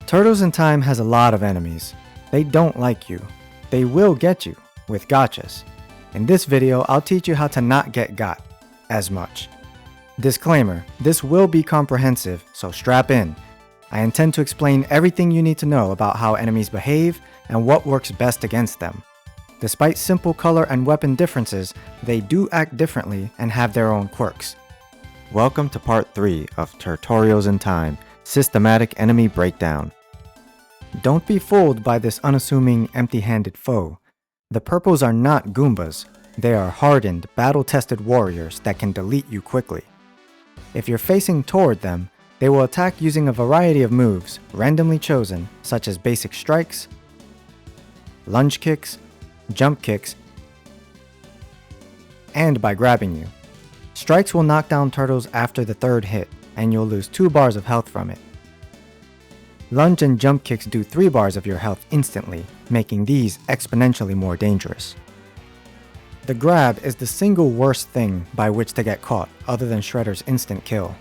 Turtles in Time has a lot of enemies. They don't like you. They will get you with gotchas. In this video, I'll teach you how to not get got as much. Disclaimer, this will be comprehensive, so strap in. I intend to explain everything you need to know about how enemies behave and what works best against them. Despite simple color and weapon differences, they do act differently and have their own quirks. Welcome to part 3 of Turtorials in Time, Systematic Enemy Breakdown. Don't be fooled by this unassuming, empty-handed foe. The purples are not Goombas. They are hardened, battle-tested warriors that can delete you quickly. If you're facing toward them, they will attack using a variety of moves, randomly chosen, such as basic strikes, lunge kicks, jump kicks, and by grabbing you. Strikes will knock down turtles after the third hit, and you'll lose 2 bars of health from it. Lunge and jump kicks do 3 bars of your health instantly, making these exponentially more dangerous. The grab is the single worst thing by which to get caught, other than Shredder's instant kill.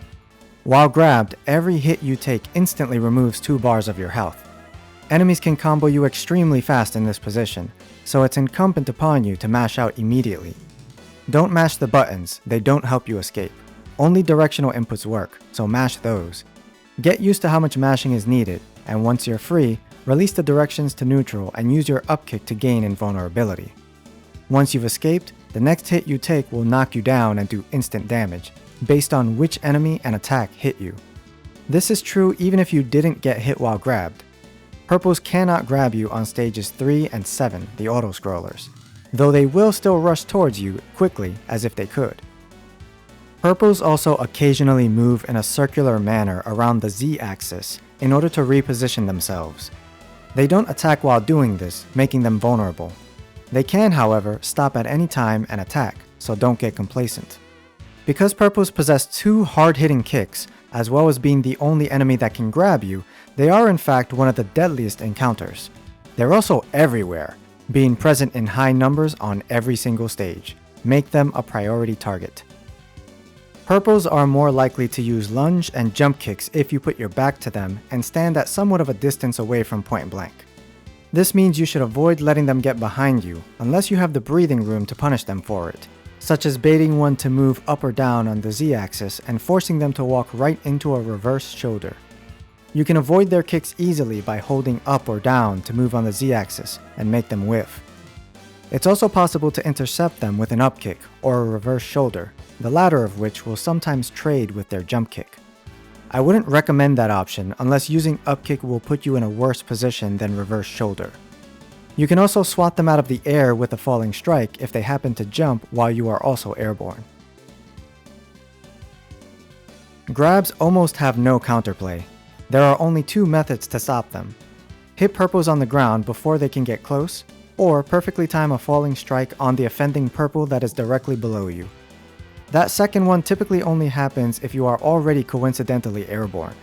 While grabbed, every hit you take instantly removes 2 bars of your health. Enemies can combo you extremely fast in this position, so it's incumbent upon you to mash out immediately. Don't mash the buttons, they don't help you escape. Only directional inputs work, so mash those. Get used to how much mashing is needed, and once you're free, release the directions to neutral and use your upkick to gain invulnerability. Once you've escaped, the next hit you take will knock you down and do instant damage, based on which enemy and attack hit you. This is true even if you didn't get hit while grabbed. Purples cannot grab you on stages 3 and 7, the auto-scrollers, though they will still rush towards you quickly as if they could. Purples also occasionally move in a circular manner around the Z-axis in order to reposition themselves. They don't attack while doing this, making them vulnerable. They can, however, stop at any time and attack, so don't get complacent. Because purples possess 2 hard-hitting kicks, as well as being the only enemy that can grab you, they are in fact one of the deadliest encounters. They're also everywhere, being present in high numbers on every single stage. Make them a priority target. Purples are more likely to use lunge and jump kicks if you put your back to them and stand at somewhat of a distance away from point blank. This means you should avoid letting them get behind you unless you have the breathing room to punish them for it, such as baiting one to move up or down on the Z-axis and forcing them to walk right into a reverse shoulder. You can avoid their kicks easily by holding up or down to move on the Z-axis and make them whiff. It's also possible to intercept them with an upkick or a reverse shoulder, the latter of which will sometimes trade with their jump kick. I wouldn't recommend that option unless using upkick will put you in a worse position than reverse shoulder. You can also swat them out of the air with a falling strike if they happen to jump while you are also airborne. Grabs almost have no counterplay. There are only 2 methods to stop them. Hit purples on the ground before they can get close, or perfectly time a falling strike on the offending purple that is directly below you. That second one typically only happens if you are already coincidentally airborne.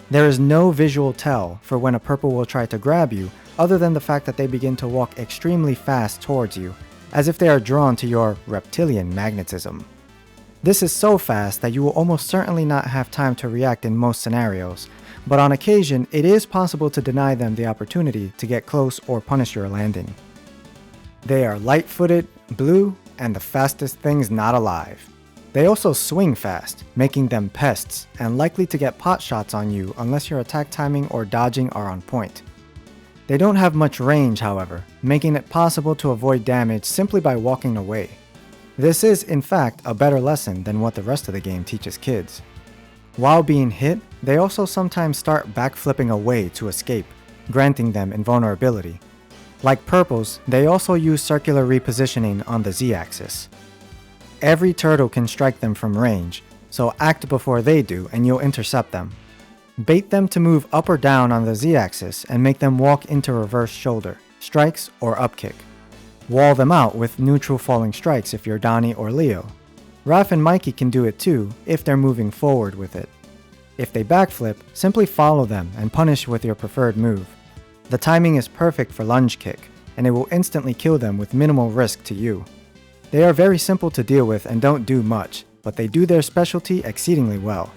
There is no visual tell for when a purple will try to grab you other than the fact that they begin to walk extremely fast towards you, as if they are drawn to your reptilian magnetism. This is so fast that you will almost certainly not have time to react in most scenarios, but on occasion it is possible to deny them the opportunity to get close or punish your landing. They are light-footed, blue, and the fastest things not alive. They also swing fast, making them pests and likely to get pot shots on you unless your attack timing or dodging are on point. They don't have much range, however, making it possible to avoid damage simply by walking away. This is, in fact, a better lesson than what the rest of the game teaches kids. While being hit, they also sometimes start backflipping away to escape, granting them invulnerability. Like purples, they also use circular repositioning on the Z-axis. Every turtle can strike them from range, so act before they do and you'll intercept them. Bait them to move up or down on the Z-axis and make them walk into reverse shoulder, strikes, or upkick. Wall them out with neutral falling strikes if you're Donnie or Leo. Raph and Mikey can do it too if they're moving forward with it. If they backflip, simply follow them and punish with your preferred move. The timing is perfect for lunge kick, and it will instantly kill them with minimal risk to you. They are very simple to deal with and don't do much, but they do their specialty exceedingly well.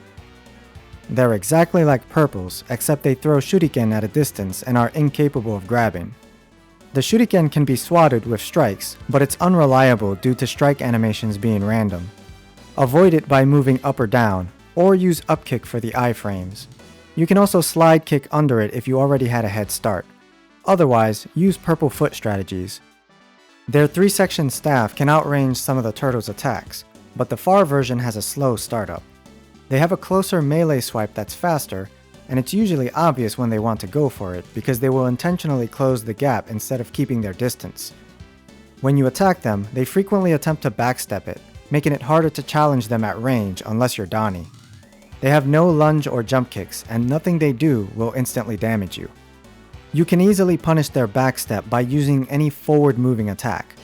They're exactly like purples, except they throw Shuriken at a distance and are incapable of grabbing. The Shuriken can be swatted with strikes, but it's unreliable due to strike animations being random. Avoid it by moving up or down, or use upkick for the iframes. You can also slide kick under it if you already had a head start. Otherwise, use purple foot strategies. Their 3-section staff can outrange some of the turtles' attacks, but the far version has a slow startup. They have a closer melee swipe that's faster, and it's usually obvious when they want to go for it because they will intentionally close the gap instead of keeping their distance. When you attack them, they frequently attempt to backstep it, making it harder to challenge them at range unless you're Donnie. They have no lunge or jump kicks, and nothing they do will instantly damage you. You can easily punish their backstep by using any forward moving attack.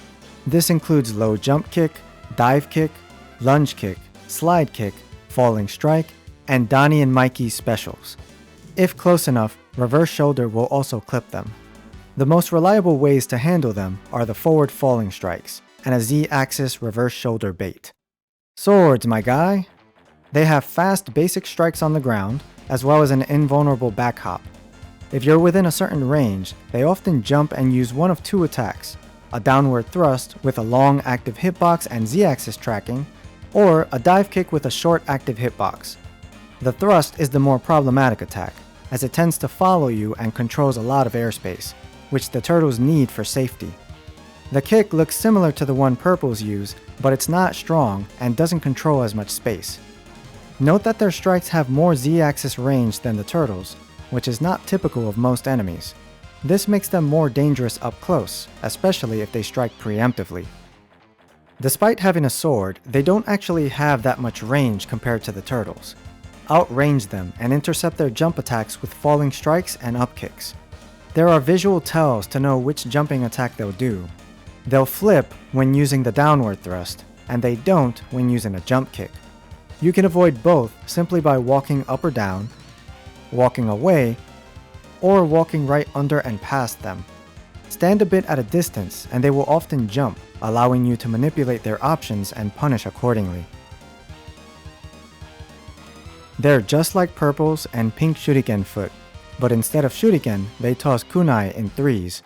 This includes low jump kick, dive kick, lunge kick, slide kick, falling strike, and Donnie and Mikey's specials. If close enough, reverse shoulder will also clip them. The most reliable ways to handle them are the forward falling strikes and a Z-axis reverse shoulder bait. Swords, my guy! They have fast basic strikes on the ground, as well as an invulnerable back hop. If you're within a certain range, they often jump and use one of 2 attacks, a downward thrust with a long active hitbox and Z-axis tracking, or a dive kick with a short active hitbox. The thrust is the more problematic attack, as it tends to follow you and controls a lot of airspace, which the turtles need for safety. The kick looks similar to the one purples use, but it's not strong and doesn't control as much space. Note that their strikes have more Z-axis range than the turtles, which is not typical of most enemies. This makes them more dangerous up close, especially if they strike preemptively. Despite having a sword, they don't actually have that much range compared to the turtles. Outrange them and intercept their jump attacks with falling strikes and upkicks. There are visual tells to know which jumping attack they'll do. They'll flip when using the downward thrust, and they don't when using a jump kick. You can avoid both simply by walking up or down, walking away, or walking right under and past them. Stand a bit at a distance and they will often jump, allowing you to manipulate their options and punish accordingly. They're just like purples and pink Shuriken foot, but instead of Shuriken, they toss Kunai in 3s.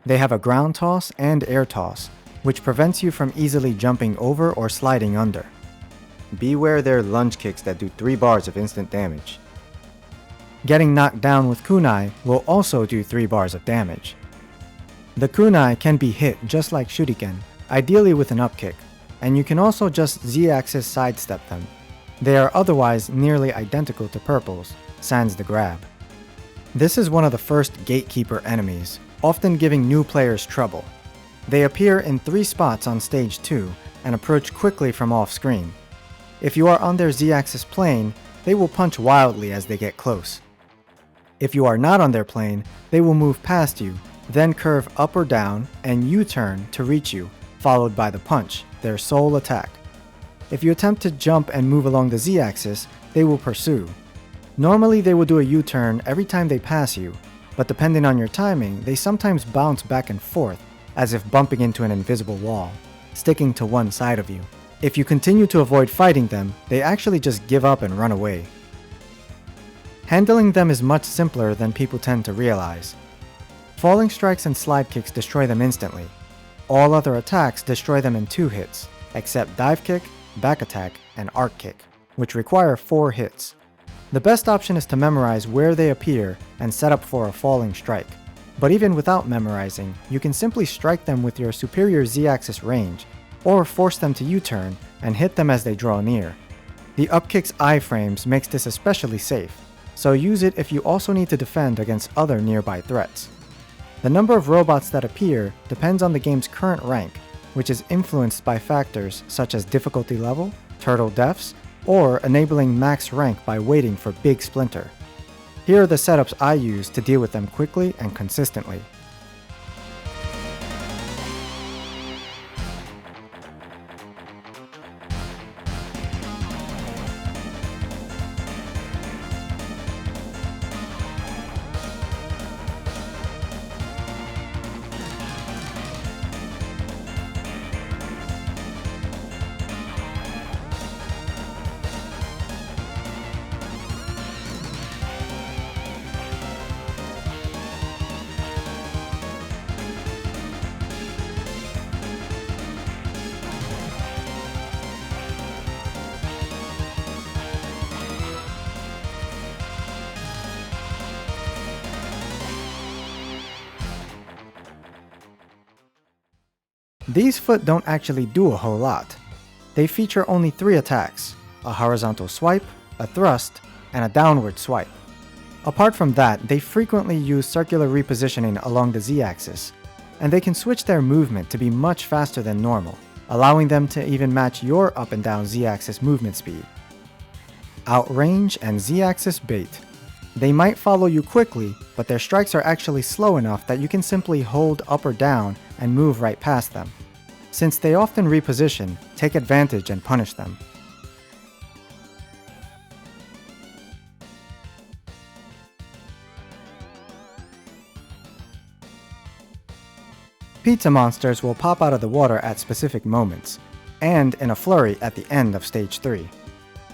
They have a ground toss and air toss, which prevents you from easily jumping over or sliding under. Beware their lunge kicks that do 3 bars of instant damage. Getting knocked down with Kunai will also do 3 bars of damage. The Kunai can be hit just like Shuriken, ideally with an upkick, and you can also just Z-axis sidestep them. They are otherwise nearly identical to purples, sans the grab. This is one of the first gatekeeper enemies, often giving new players trouble. They appear in 3 spots on stage 2 and approach quickly from off-screen. If you are on their Z-axis plane, they will punch wildly as they get close. If you are not on their plane, they will move past you, then curve up or down and U-turn to reach you, followed by the punch, their sole attack. If you attempt to jump and move along the Z-axis, they will pursue. Normally they will do a U-turn every time they pass you, but depending on your timing, they sometimes bounce back and forth, as if bumping into an invisible wall, sticking to one side of you. If you continue to avoid fighting them, they actually just give up and run away. Handling them is much simpler than people tend to realize. Falling strikes and slide kicks destroy them instantly. All other attacks destroy them in 2 hits, except dive kick, back attack, and arc kick, which require 4 hits. The best option is to memorize where they appear and set up for a falling strike. But even without memorizing, you can simply strike them with your superior Z-axis range, or force them to U-turn and hit them as they draw near. The upkick's iframes makes this especially safe, so use it if you also need to defend against other nearby threats. The number of robots that appear depends on the game's current rank, which is influenced by factors such as difficulty level, turtle deaths, or enabling max rank by waiting for Big Splinter. Here are the setups I use to deal with them quickly and consistently. These foot don't actually do a whole lot. They feature only 3 attacks: a horizontal swipe, a thrust, and a downward swipe. Apart from that, they frequently use circular repositioning along the Z-axis, and they can switch their movement to be much faster than normal, allowing them to even match your up and down Z-axis movement speed. Outrange and Z-axis bait. They might follow you quickly, but their strikes are actually slow enough that you can simply hold up or down and move right past them. Since they often reposition, take advantage and punish them. Pizza monsters will pop out of the water at specific moments, and in a flurry at the end of Stage 3.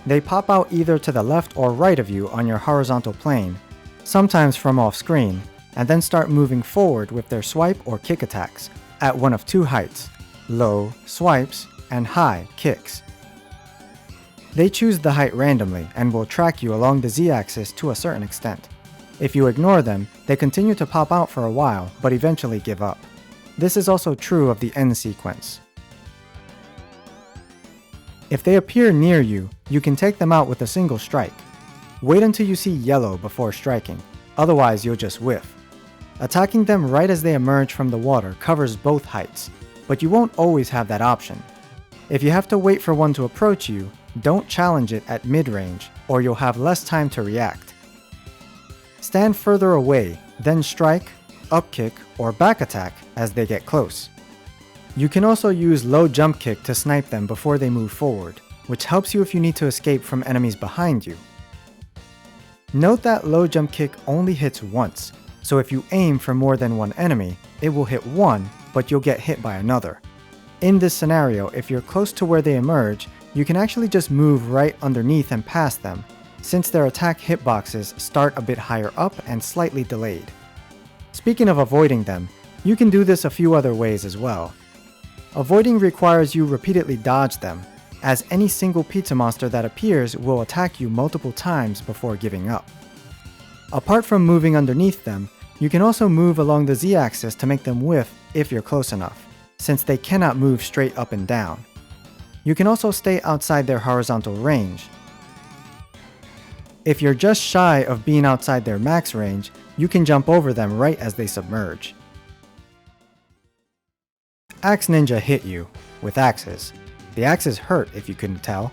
They pop out either to the left or right of you on your horizontal plane, sometimes from off-screen, and then start moving forward with their swipe or kick attacks at one of 2 heights: low swipes and high kicks. They choose the height randomly and will track you along the Z-axis to a certain extent. If you ignore them, they continue to pop out for a while, but eventually give up. This is also true of the end sequence. If they appear near you, you can take them out with a single strike. Wait until you see yellow before striking, otherwise you'll just whiff. Attacking them right as they emerge from the water covers both heights, but you won't always have that option. If you have to wait for one to approach you, don't challenge it at mid-range, or you'll have less time to react. Stand further away, then strike, upkick, or back attack as they get close. You can also use low jump kick to snipe them before they move forward, which helps you if you need to escape from enemies behind you. Note that low jump kick only hits once, so if you aim for more than one enemy, it will hit one, but you'll get hit by another. In this scenario, if you're close to where they emerge, you can actually just move right underneath and past them, since their attack hitboxes start a bit higher up and slightly delayed. Speaking of avoiding them, you can do this a few other ways as well. Avoiding requires you repeatedly dodge them, as any single pizza monster that appears will attack you multiple times before giving up. Apart from moving underneath them, you can also move along the Z-axis to make them whiff if you're close enough, since they cannot move straight up and down. You can also stay outside their horizontal range. If you're just shy of being outside their max range, you can jump over them right as they submerge. Axe Ninja hit you with axes. The axes hurt if you couldn't tell.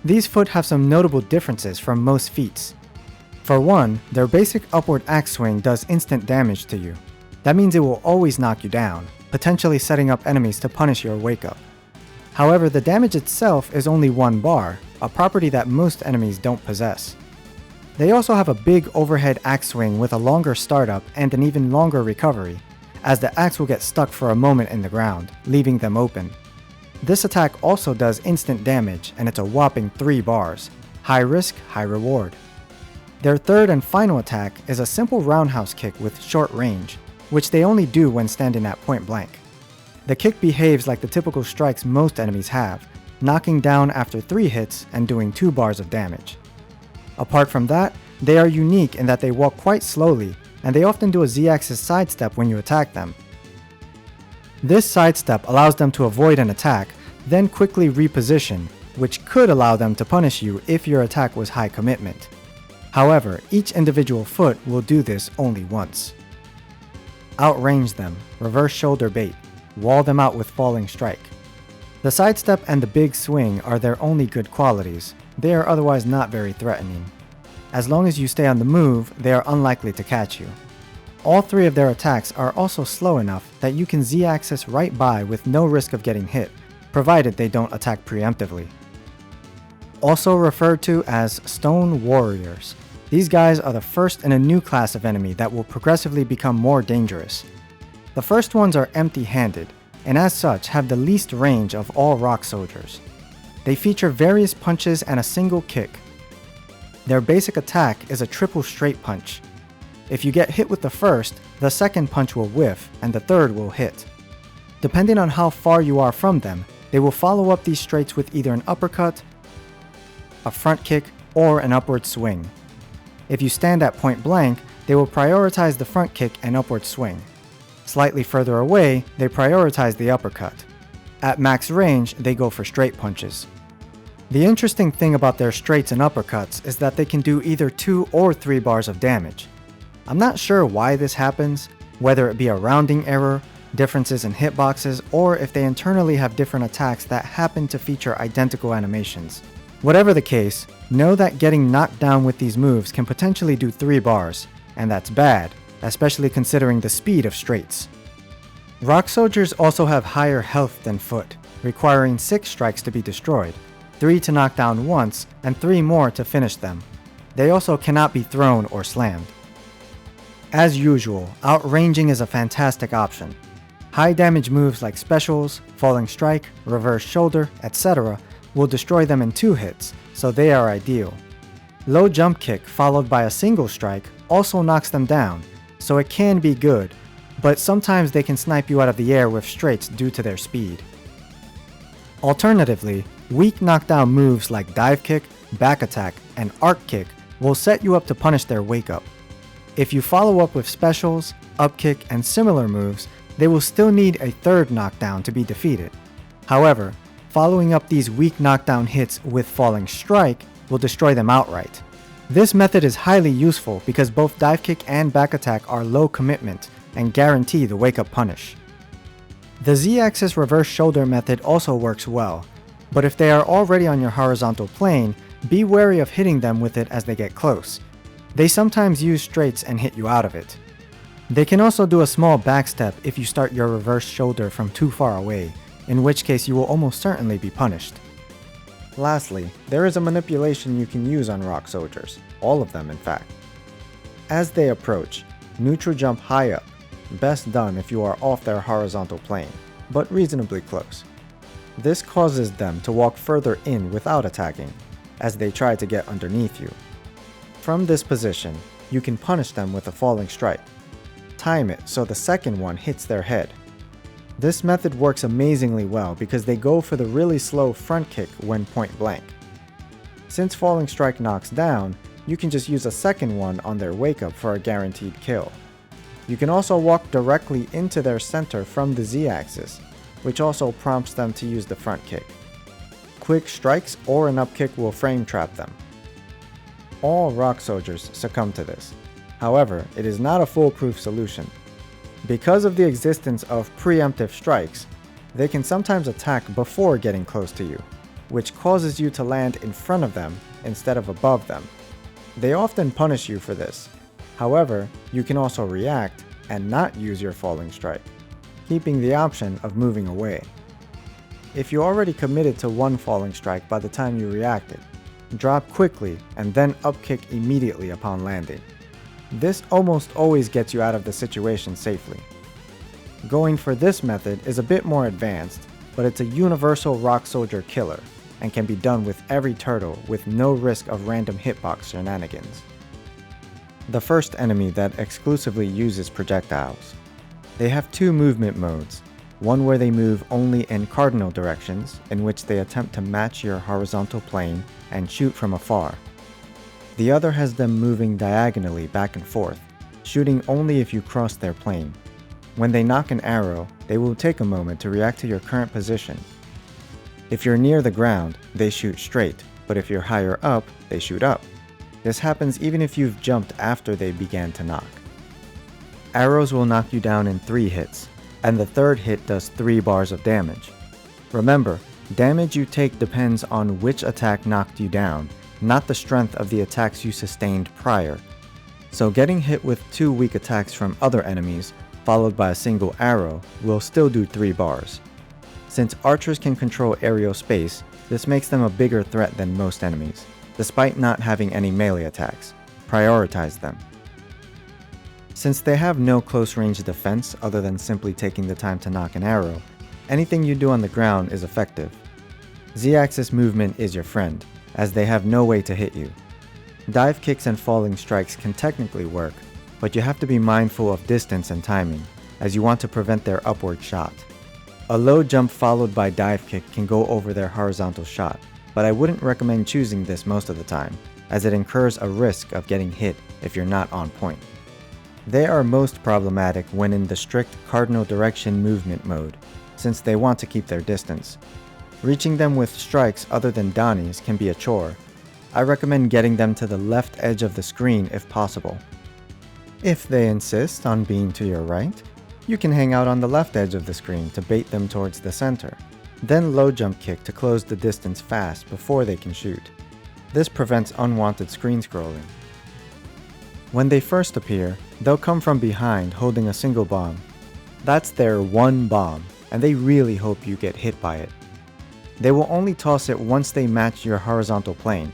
These foot have some notable differences from most feats. For one, their basic upward axe swing does instant damage to you. That means it will always knock you down, potentially setting up enemies to punish your wake up. However, the damage itself is only 1 bar, a property that most enemies don't possess. They also have a big overhead axe swing with a longer startup and an even longer recovery, as the axe will get stuck for a moment in the ground, leaving them open. This attack also does instant damage, and it's a whopping 3 bars. High risk, high reward. Their third and final attack is a simple roundhouse kick with short range, which they only do when standing at point blank. The kick behaves like the typical strikes most enemies have, knocking down after 3 hits and doing 2 bars of damage. Apart from that, they are unique in that they walk quite slowly, and they often do a Z-axis sidestep when you attack them. This sidestep allows them to avoid an attack, then quickly reposition, which could allow them to punish you if your attack was high commitment. However, each individual foot will do this only once. Outrange them, reverse shoulder bait, wall them out with falling strike. The sidestep and the big swing are their only good qualities. They are otherwise not very threatening. As long as you stay on the move, they are unlikely to catch you. All 3 of their attacks are also slow enough that you can Z-axis right by with no risk of getting hit, provided they don't attack preemptively. Also referred to as Stone Warriors, these guys are the first in a new class of enemy that will progressively become more dangerous. The first ones are empty-handed, and as such have the least range of all rock soldiers. They feature various punches and a single kick. Their basic attack is a triple straight punch. If you get hit with the first, the second punch will whiff and the third will hit. Depending on how far you are from them, they will follow up these straights with either an uppercut, a front kick, or an upward swing. If you stand at point blank, they will prioritize the front kick and upward swing. Slightly further away, they prioritize the uppercut. At max range, they go for straight punches. The interesting thing about their straights and uppercuts is that they can do either 2 or 3 bars of damage. I'm not sure why this happens, whether it be a rounding error, differences in hitboxes, or if they internally have different attacks that happen to feature identical animations. Whatever the case, know that getting knocked down with these moves can potentially do 3 bars, and that's bad, especially considering the speed of straights. Rock Soldiers also have higher health than Foot, requiring 6 strikes to be destroyed, 3 to knock down once, and 3 more to finish them. They also cannot be thrown or slammed. As usual, outranging is a fantastic option. High damage moves like specials, falling strike, reverse shoulder, etc. will destroy them in 2 hits, so they are ideal. Low jump kick followed by a single strike also knocks them down, so it can be good, but sometimes they can snipe you out of the air with straights due to their speed. Alternatively, weak knockdown moves like dive kick, back attack, and arc kick will set you up to punish their wake up. If you follow up with specials, up kick, and similar moves, they will still need a 3rd knockdown to be defeated. However, following up these weak knockdown hits with falling strike will destroy them outright. This method is highly useful because both dive kick and back attack are low commitment and guarantee the wake up punish. The Z-axis reverse shoulder method also works well, but if they are already on your horizontal plane, be wary of hitting them with it as they get close. They sometimes use straights and hit you out of it. They can also do a small backstep if you start your reverse shoulder from too far away, in which case you will almost certainly be punished. Lastly, there is a manipulation you can use on Rock Soldiers, all of them in fact. As they approach, neutral jump high up, best done if you are off their horizontal plane, but reasonably close. This causes them to walk further in without attacking, as they try to get underneath you. From this position, you can punish them with a falling strike. Time it so the second one hits their head. This method works amazingly well because they go for the really slow front kick when point blank. Since falling strike knocks down, you can just use a second one on their wake up for a guaranteed kill. You can also walk directly into their center from the Z-axis, which also prompts them to use the front kick. Quick strikes or an up kick will frame trap them. All Rock Soldiers succumb to this. However, it is not a foolproof solution. Because of the existence of preemptive strikes, they can sometimes attack before getting close to you, which causes you to land in front of them instead of above them. They often punish you for this. However, you can also react and not use your falling strike, keeping the option of moving away. If you already committed to one falling strike by the time you reacted, drop quickly and then upkick immediately upon landing. This almost always gets you out of the situation safely. Going for this method is a bit more advanced, but it's a universal Rock Soldier killer and can be done with every turtle with no risk of random hitbox shenanigans. The first enemy that exclusively uses projectiles. They have 2 movement modes, one where they move only in cardinal directions, in which they attempt to match your horizontal plane and shoot from afar. The other has them moving diagonally back and forth, shooting only if you cross their plane. When they knock an arrow, they will take a moment to react to your current position. If you're near the ground, they shoot straight, but if you're higher up, they shoot up. This happens even if you've jumped after they began to knock. Arrows will knock you down in 3 hits, and the 3rd hit does 3 bars of damage. Remember, damage you take depends on which attack knocked you down, not the strength of the attacks you sustained prior. So getting hit with 2 weak attacks from other enemies, followed by a single arrow, will still do 3 bars. Since archers can control aerial space, this makes them a bigger threat than most enemies, despite not having any melee attacks. Prioritize them. Since they have no close range defense other than simply taking the time to knock an arrow, anything you do on the ground is effective. Z-axis movement is your friend, as they have no way to hit you. Dive kicks and falling strikes can technically work, but you have to be mindful of distance and timing, as you want to prevent their upward shot. A low jump followed by dive kick can go over their horizontal shot, but I wouldn't recommend choosing this most of the time, as it incurs a risk of getting hit if you're not on point. They are most problematic when in the strict cardinal direction movement mode, since they want to keep their distance. Reaching them with strikes other than Donnie's can be a chore. I recommend getting them to the left edge of the screen if possible. If they insist on being to your right, you can hang out on the left edge of the screen to bait them towards the center, then low jump kick to close the distance fast before they can shoot. This prevents unwanted screen scrolling. When they first appear, they'll come from behind holding a single bomb. That's their one bomb, and they really hope you get hit by it. They will only toss it once they match your horizontal plane.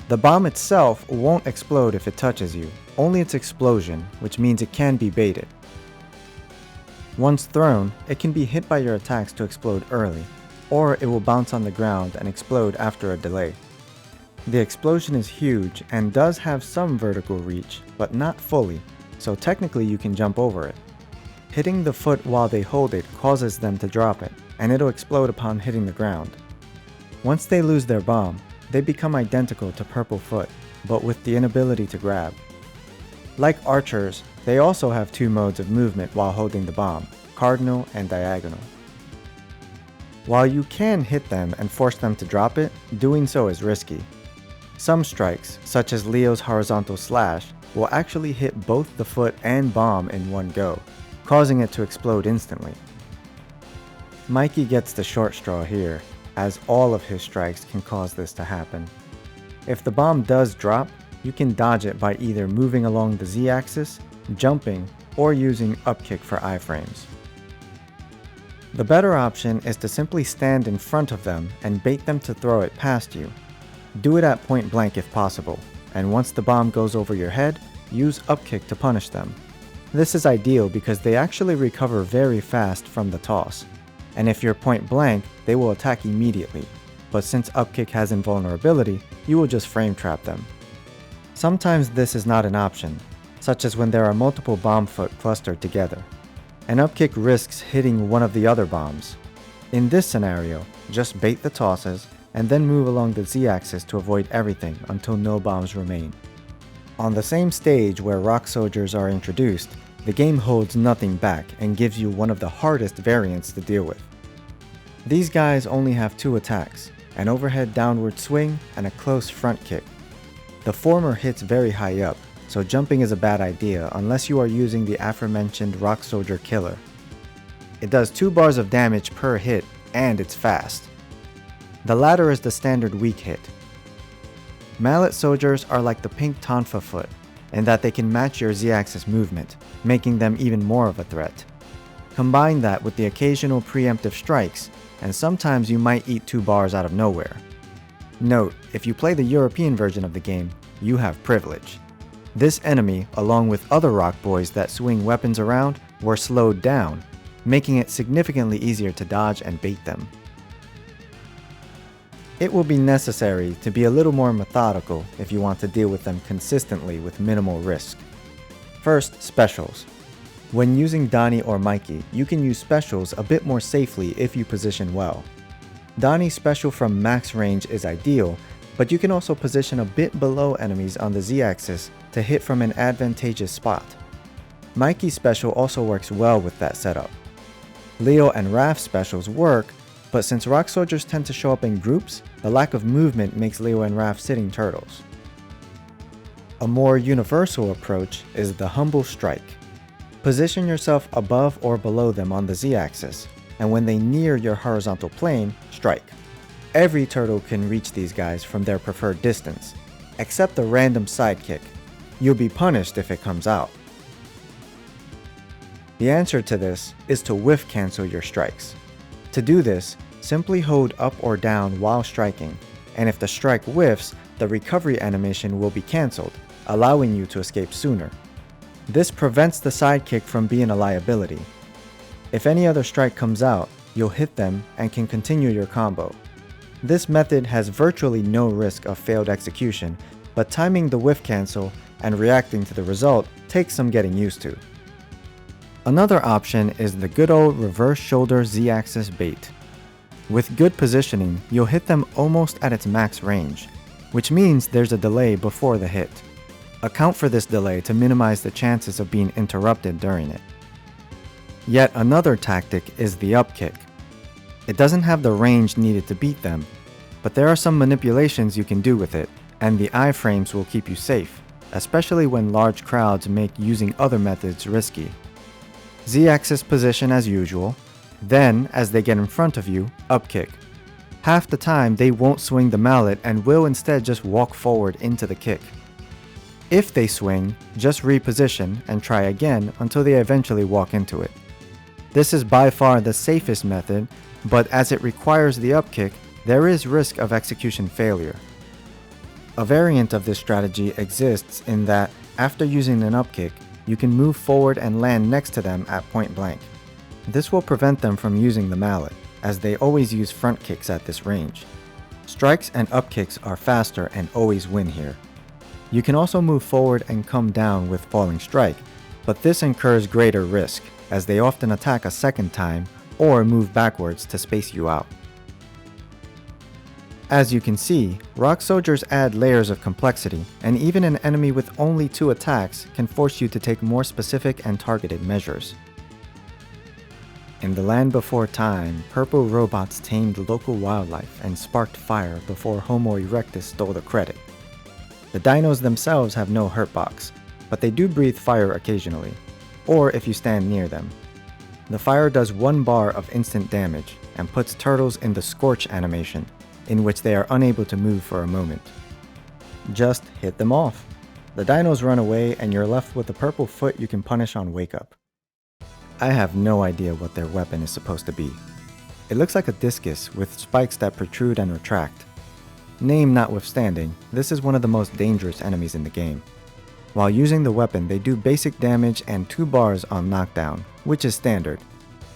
The bomb itself won't explode if it touches you, only its explosion, which means it can be baited. Once thrown, it can be hit by your attacks to explode early, or it will bounce on the ground and explode after a delay. The explosion is huge and does have some vertical reach, but not fully, so technically you can jump over it. Hitting the foot while they hold it causes them to drop it, and it'll explode upon hitting the ground. Once they lose their bomb, they become identical to Purple Foot, but with the inability to grab. Like archers, they also have two modes of movement while holding the bomb, cardinal and diagonal. While you can hit them and force them to drop it, doing so is risky. Some strikes, such as Leo's horizontal slash, will actually hit both the foot and bomb in one go, causing it to explode instantly. Mikey gets the short straw here, as all of his strikes can cause this to happen. If the bomb does drop, you can dodge it by either moving along the Z-axis, jumping, or using upkick for iframes. The better option is to simply stand in front of them and bait them to throw it past you. Do it at point blank if possible, and once the bomb goes over your head, use upkick to punish them. This is ideal because they actually recover very fast from the toss, and if you're point blank, they will attack immediately, but since upkick has invulnerability, you will just frame trap them. Sometimes this is not an option, such as when there are multiple bomb foot clustered together. An upkick risks hitting one of the other bombs. In this scenario, just bait the tosses, and then move along the Z-axis to avoid everything until no bombs remain. On the same stage where rock soldiers are introduced, the game holds nothing back and gives you one of the hardest variants to deal with. These guys only have two attacks, an overhead downward swing and a close front kick. The former hits very high up, so jumping is a bad idea unless you are using the aforementioned rock soldier killer. It does 2 bars of damage per hit, and it's fast. The latter is the standard weak hit. Mallet soldiers are like the pink Tonfa foot, in that they can match your Z-axis movement, making them even more of a threat. Combine that with the occasional preemptive strikes, and sometimes you might eat 2 bars out of nowhere. Note, if you play the European version of the game, you have privilege. This enemy, along with other rock boys that swing weapons around, were slowed down, making it significantly easier to dodge and bait them. It will be necessary to be a little more methodical if you want to deal with them consistently with minimal risk. First, specials. When using Donnie or Mikey, you can use specials a bit more safely if you position well. Donnie's special from max range is ideal, but you can also position a bit below enemies on the Z-axis to hit from an advantageous spot. Mikey's special also works well with that setup. Leo and Raph's specials work, but since rock soldiers tend to show up in groups, the lack of movement makes Leo and Raph sitting turtles. A more universal approach is the humble strike. Position yourself above or below them on the Z-axis, and when they near your horizontal plane, strike. Every turtle can reach these guys from their preferred distance, except the random sidekick. You'll be punished if it comes out. The answer to this is to whiff cancel your strikes. To do this, simply hold up or down while striking, and if the strike whiffs, the recovery animation will be cancelled, allowing you to escape sooner. This prevents the sidekick from being a liability. If any other strike comes out, you'll hit them and can continue your combo. This method has virtually no risk of failed execution, but timing the whiff cancel and reacting to the result takes some getting used to. Another option is the good old reverse shoulder Z-axis bait. With good positioning, you'll hit them almost at its max range, which means there's a delay before the hit. Account for this delay to minimize the chances of being interrupted during it. Yet another tactic is the up kick. It doesn't have the range needed to beat them, but there are some manipulations you can do with it, and the iframes will keep you safe, especially when large crowds make using other methods risky. Z-axis position as usual, then as they get in front of you, up kick. Half the time they won't swing the mallet and will instead just walk forward into the kick. If they swing, just reposition and try again until they eventually walk into it. This is by far the safest method, but as it requires the up kick, there is risk of execution failure. A variant of this strategy exists in that, after using an up kick, you can move forward and land next to them at point blank. This will prevent them from using the mallet, as they always use front kicks at this range. Strikes and up kicks are faster and always win here. You can also move forward and come down with falling strike, but this incurs greater risk, as they often attack a second time or move backwards to space you out. As you can see, rock soldiers add layers of complexity, and even an enemy with only 2 attacks can force you to take more specific and targeted measures. In the land before time, purple robots tamed local wildlife and sparked fire before Homo erectus stole the credit. The dinos themselves have no hurtbox, but they do breathe fire occasionally, or if you stand near them. The fire does 1 bar of instant damage and puts turtles in the scorch animation, in which they are unable to move for a moment. Just hit them off. The dinos run away and you're left with a purple foot you can punish on wake up. I have no idea what their weapon is supposed to be. It looks like a discus with spikes that protrude and retract. Name notwithstanding, this is one of the most dangerous enemies in the game. While using the weapon, they do basic damage and 2 bars on knockdown, which is standard.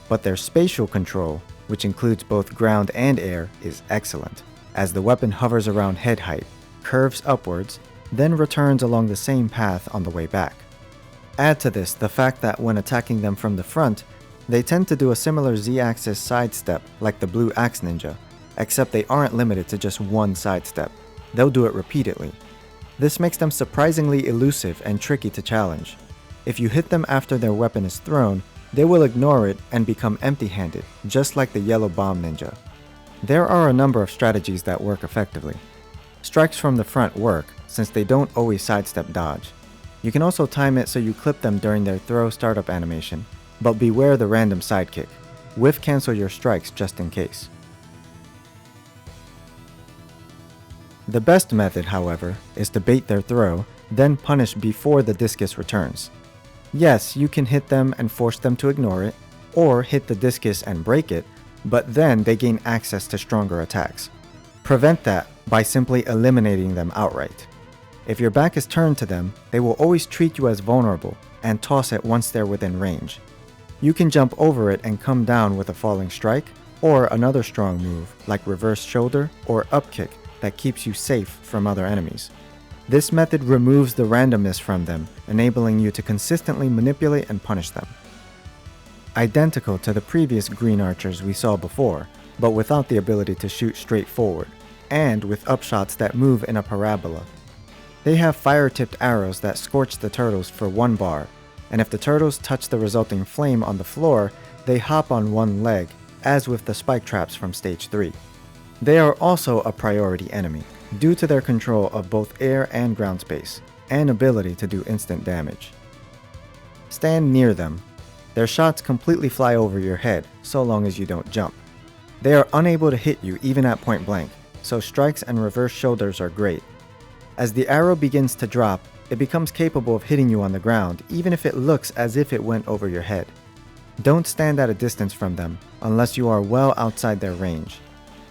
But their spatial control, which includes both ground and air, is excellent, as the weapon hovers around head height, curves upwards, then returns along the same path on the way back. Add to this the fact that when attacking them from the front, they tend to do a similar Z-axis sidestep like the blue axe ninja, except they aren't limited to just one sidestep. They'll do it repeatedly. This makes them surprisingly elusive and tricky to challenge. If you hit them after their weapon is thrown, they will ignore it and become empty-handed, just like the yellow bomb ninja. There are a number of strategies that work effectively. Strikes from the front work, since they don't always sidestep dodge. You can also time it so you clip them during their throw startup animation, but beware the random sidekick. Whiff cancel your strikes just in case. The best method, however, is to bait their throw, then punish before the discus returns. Yes, you can hit them and force them to ignore it, or hit the discus and break it, but then they gain access to stronger attacks. Prevent that by simply eliminating them outright. If your back is turned to them, they will always treat you as vulnerable and toss it once they're within range. You can jump over it and come down with a falling strike, or another strong move like reverse shoulder or up kick that keeps you safe from other enemies. This method removes the randomness from them, enabling you to consistently manipulate and punish them. Identical to the previous green archers we saw before, but without the ability to shoot straight forward, and with upshots that move in a parabola. They have fire-tipped arrows that scorch the turtles for 1 bar, and if the turtles touch the resulting flame on the floor, they hop on 1 leg, as with the spike traps from Stage 3. They are also a priority enemy, due to their control of both air and ground space, and ability to do instant damage. Stand near them. Their shots completely fly over your head, so long as you don't jump. They are unable to hit you even at point blank, so strikes and reverse shoulders are great. As the arrow begins to drop, it becomes capable of hitting you on the ground, even if it looks as if it went over your head. Don't stand at a distance from them, unless you are well outside their range.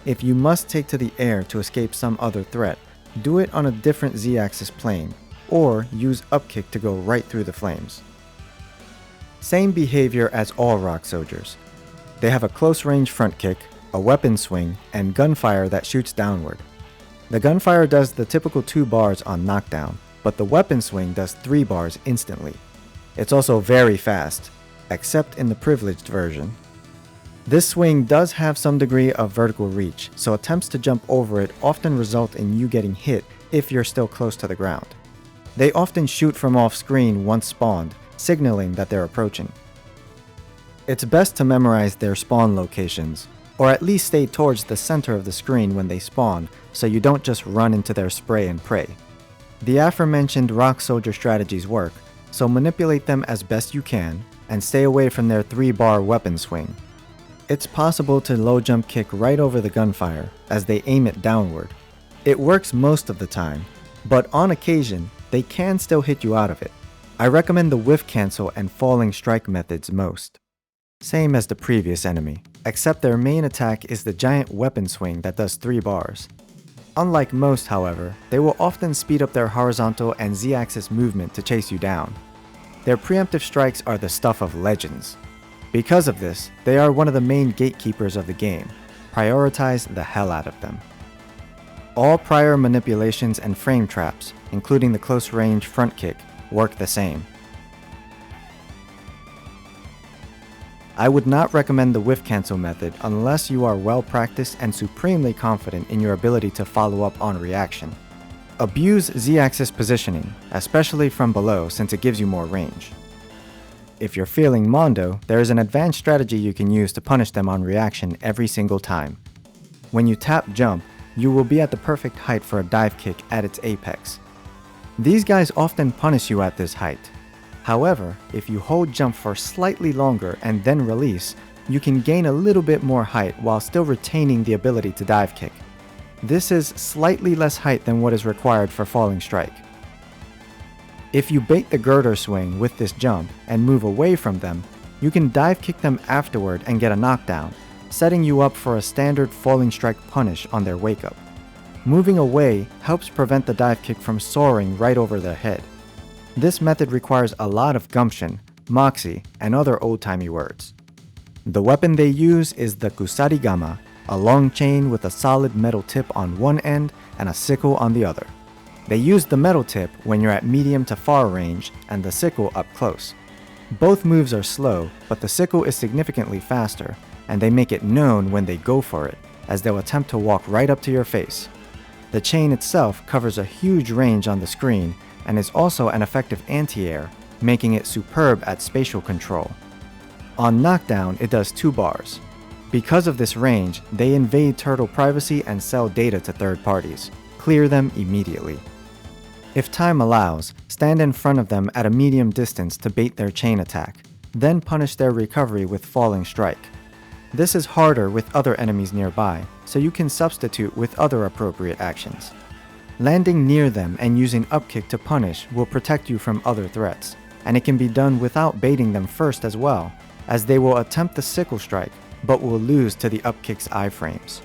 If you must take to the air to escape some other threat, do it on a different Z-axis plane, or use upkick to go right through the flames. Same behavior as all rock soldiers. They have a close range front kick, a weapon swing, and gunfire that shoots downward. The gunfire does the typical 2 bars on knockdown, but the weapon swing does 3 bars instantly. It's also very fast, except in the privileged version. This swing does have some degree of vertical reach, so attempts to jump over it often result in you getting hit if you're still close to the ground. They often shoot from off screen once spawned, signaling that they're approaching. It's best to memorize their spawn locations, or at least stay towards the center of the screen when they spawn so you don't just run into their spray and pray. The aforementioned rock soldier strategies work, so manipulate them as best you can and stay away from their 3-bar weapon swing. It's possible to low jump kick right over the gunfire as they aim it downward. It works most of the time, but on occasion, they can still hit you out of it. I recommend the whiff cancel and falling strike methods most. Same as the previous enemy, except their main attack is the giant weapon swing that does 3 bars. Unlike most, however, they will often speed up their horizontal and Z-axis movement to chase you down. Their preemptive strikes are the stuff of legends. Because of this, they are one of the main gatekeepers of the game. Prioritize the hell out of them. All prior manipulations and frame traps, including the close range front kick, work the same. I would not recommend the whiff cancel method unless you are well practiced and supremely confident in your ability to follow up on reaction. Abuse Z-axis positioning, especially from below since it gives you more range. If you're feeling mondo, there is an advanced strategy you can use to punish them on reaction every single time. When you tap jump, you will be at the perfect height for a dive kick at its apex. These guys often punish you at this height. However, if you hold jump for slightly longer and then release, you can gain a little bit more height while still retaining the ability to dive kick. This is slightly less height than what is required for falling strike. If you bait the girder swing with this jump and move away from them, you can dive kick them afterward and get a knockdown, setting you up for a standard falling strike punish on their wake up. Moving away helps prevent the dive kick from soaring right over their head. This method requires a lot of gumption, moxie, and other old-timey words. The weapon they use is the Kusarigama, a long chain with a solid metal tip on one end and a sickle on the other. They use the metal tip when you're at medium to far range and the sickle up close. Both moves are slow, but the sickle is significantly faster, and they make it known when they go for it, as they'll attempt to walk right up to your face. The chain itself covers a huge range on the screen and is also an effective anti-air, making it superb at spatial control. On knockdown, it does 2 bars. Because of this range, they invade turtle privacy and sell data to third parties. Clear them immediately. If time allows, stand in front of them at a medium distance to bait their chain attack, then punish their recovery with falling strike. This is harder with other enemies nearby, so you can substitute with other appropriate actions. Landing near them and using upkick to punish will protect you from other threats, and it can be done without baiting them first as well, as they will attempt the sickle strike, but will lose to the upkick's iframes.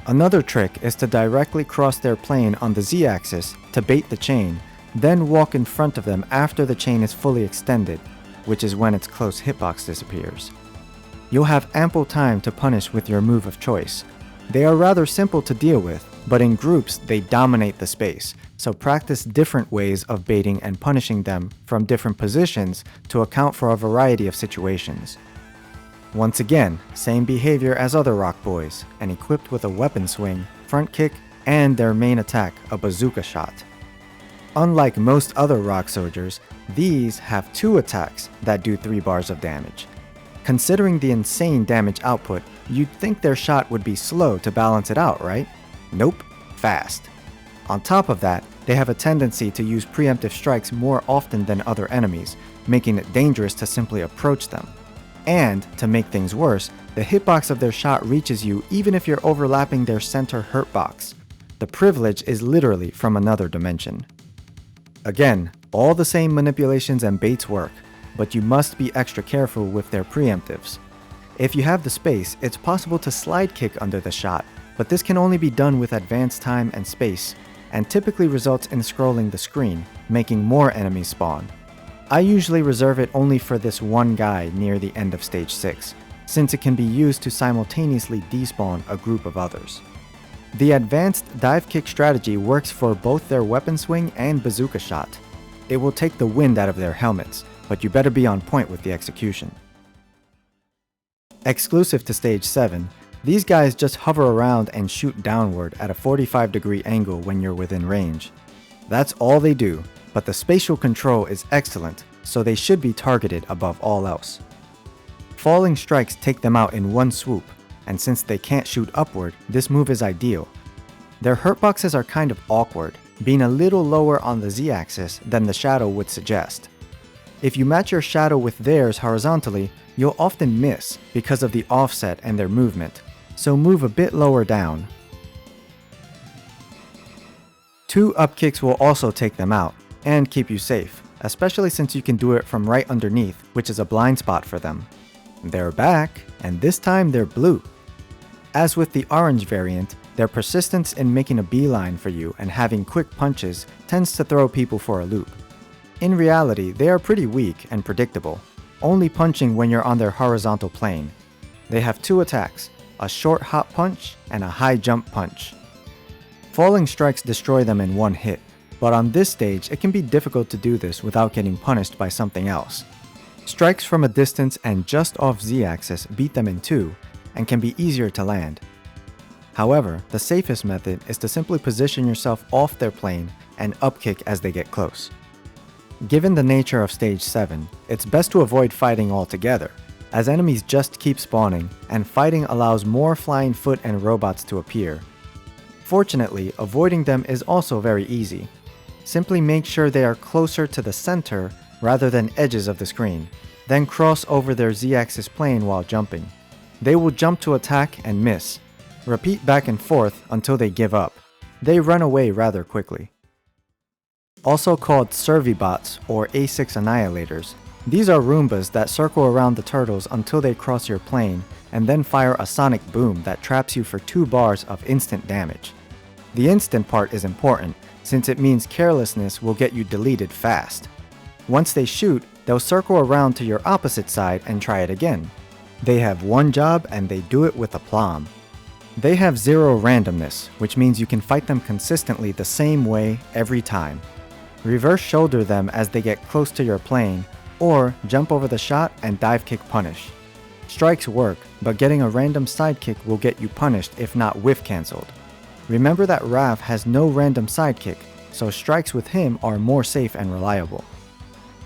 Another trick is to directly cross their plane on the Z-axis to bait the chain, then walk in front of them after the chain is fully extended, which is when its close hitbox disappears. You'll have ample time to punish with your move of choice. They are rather simple to deal with, but in groups they dominate the space, so practice different ways of baiting and punishing them from different positions to account for a variety of situations. Once again, same behavior as other rock boys, and equipped with a weapon swing, front kick, and their main attack, a bazooka shot. Unlike most other rock soldiers, these have 2 attacks that do 3 bars of damage. Considering the insane damage output, you'd think their shot would be slow to balance it out, right? Nope, fast. On top of that, they have a tendency to use preemptive strikes more often than other enemies, making it dangerous to simply approach them. And, to make things worse, the hitbox of their shot reaches you even if you're overlapping their center hurt box. The privilege is literally from another dimension. Again, all the same manipulations and baits work, but you must be extra careful with their preemptives. If you have the space, it's possible to slide kick under the shot, but this can only be done with advanced time and space, and typically results in scrolling the screen, making more enemies spawn. I usually reserve it only for this one guy near the end of stage 6, since it can be used to simultaneously despawn a group of others. The advanced dive kick strategy works for both their weapon swing and bazooka shot. It will take the wind out of their helmets, but you better be on point with the execution. Exclusive to stage 7, these guys just hover around and shoot downward at a 45-degree angle when you're within range. That's all they do. but the spatial control is excellent, so they should be targeted above all else. Falling strikes take them out in one swoop, and since they can't shoot upward, this move is ideal. Their hurtboxes are kind of awkward, being a little lower on the Z-axis than the shadow would suggest. If you match your shadow with theirs horizontally, you'll often miss because of the offset and their movement, so move a bit lower down. 2 up kicks will also take them out, and keep you safe, especially since you can do it from right underneath, which is a blind spot for them. They're back, and this time they're blue. As with the orange variant, their persistence in making a beeline for you and having quick punches tends to throw people for a loop. In reality, they are pretty weak and predictable, only punching when you're on their horizontal plane. They have 2 attacks, a short hop punch and a high jump punch. Falling strikes destroy them in one hit, but on this stage it can be difficult to do this without getting punished by something else. Strikes from a distance and just off Z-axis beat them in 2, and can be easier to land. However, the safest method is to simply position yourself off their plane and upkick as they get close. Given the nature of Stage 7, it's best to avoid fighting altogether, as enemies just keep spawning, and fighting allows more flying foot and robots to appear. Fortunately, avoiding them is also very easy. Simply make sure they are closer to the center rather than edges of the screen, then cross over their Z-axis plane while jumping. They will jump to attack and miss. Repeat back and forth until they give up. They run away rather quickly. Also called Servibots or A6 Annihilators, these are Roombas that circle around the turtles until they cross your plane and then fire a sonic boom that traps you for 2 bars of instant damage. The instant part is important since it means carelessness will get you deleted fast. Once they shoot, they'll circle around to your opposite side and try it again. They have one job and they do it with aplomb. They have 0 randomness, which means you can fight them consistently the same way every time. Reverse shoulder them as they get close to your plane, or jump over the shot and dive kick punish. Strikes work, but getting a random sidekick will get you punished if not whiff cancelled. Remember that Raph has no random sidekick, so strikes with him are more safe and reliable.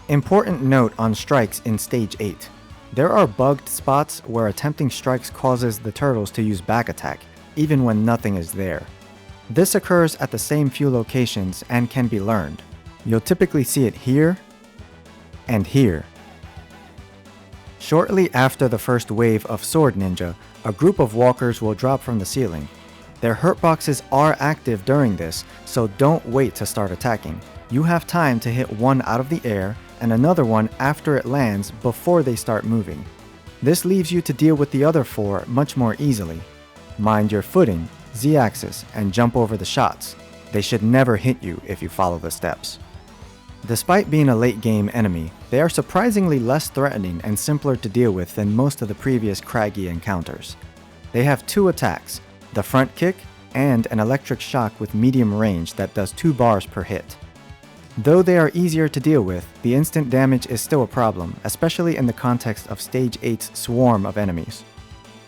Important note on strikes in Stage 8. There are bugged spots where attempting strikes causes the turtles to use back attack, even when nothing is there. This occurs at the same few locations and can be learned. You'll typically see it here and here. Shortly after the first wave of Sword Ninja, a group of walkers will drop from the ceiling. Their hurtboxes are active during this, so don't wait to start attacking. You have time to hit one out of the air and another one after it lands before they start moving. This leaves you to deal with the other 4 much more easily. Mind your footing, Z-axis, and jump over the shots. They should never hit you if you follow the steps. Despite being a late game enemy, they are surprisingly less threatening and simpler to deal with than most of the previous craggy encounters. They have 2 attacks, the front kick and an electric shock with medium range that does 2 bars per hit. Though they are easier to deal with, the instant damage is still a problem, especially in the context of Stage 8's swarm of enemies.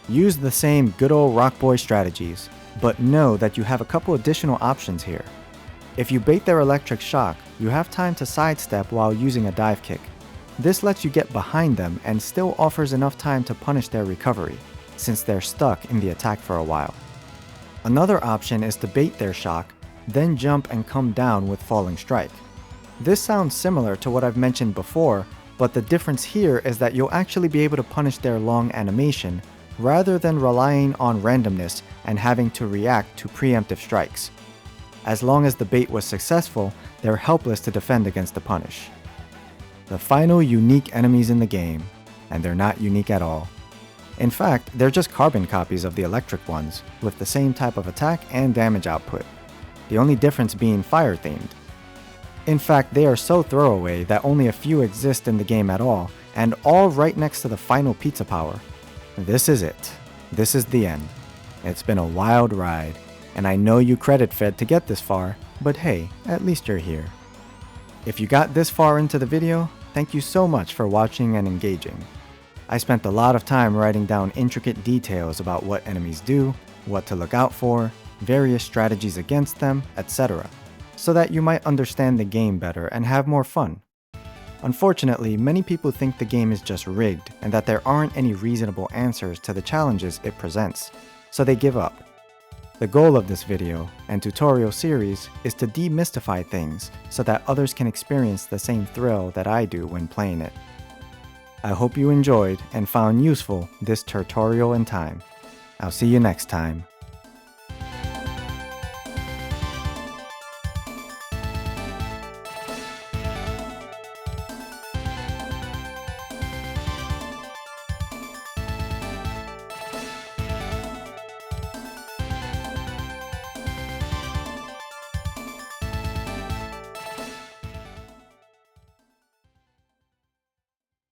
Use the same good old Rock Boy strategies, but know that you have a couple additional options here. If you bait their electric shock, you have time to sidestep while using a dive kick. This lets you get behind them and still offers enough time to punish their recovery, since they're stuck in the attack for a while. Another option is to bait their shock, then jump and come down with Falling Strike. This sounds similar to what I've mentioned before, but the difference here is that you'll actually be able to punish their long animation, rather than relying on randomness and having to react to preemptive strikes. As long as the bait was successful, they're helpless to defend against the punish. The final unique enemies in the game, and they're not unique at all. In fact, they're just carbon copies of the electric ones, with the same type of attack and damage output, the only difference being fire themed. In fact, they are so throwaway that only a few exist in the game at all, and all right next to the final pizza power. This is it. This is the end. It's been a wild ride, and I know you credit fed to get this far, but hey, at least you're here. If you got this far into the video, thank you so much for watching and engaging. I spent a lot of time writing down intricate details about what enemies do, what to look out for, various strategies against them, etc. so that you might understand the game better and have more fun. Unfortunately, many people think the game is just rigged and that there aren't any reasonable answers to the challenges it presents, so they give up. The goal of this video and tutorial series is to demystify things so that others can experience the same thrill that I do when playing it. I hope you enjoyed and found useful this tutorial in time. I'll see you next time.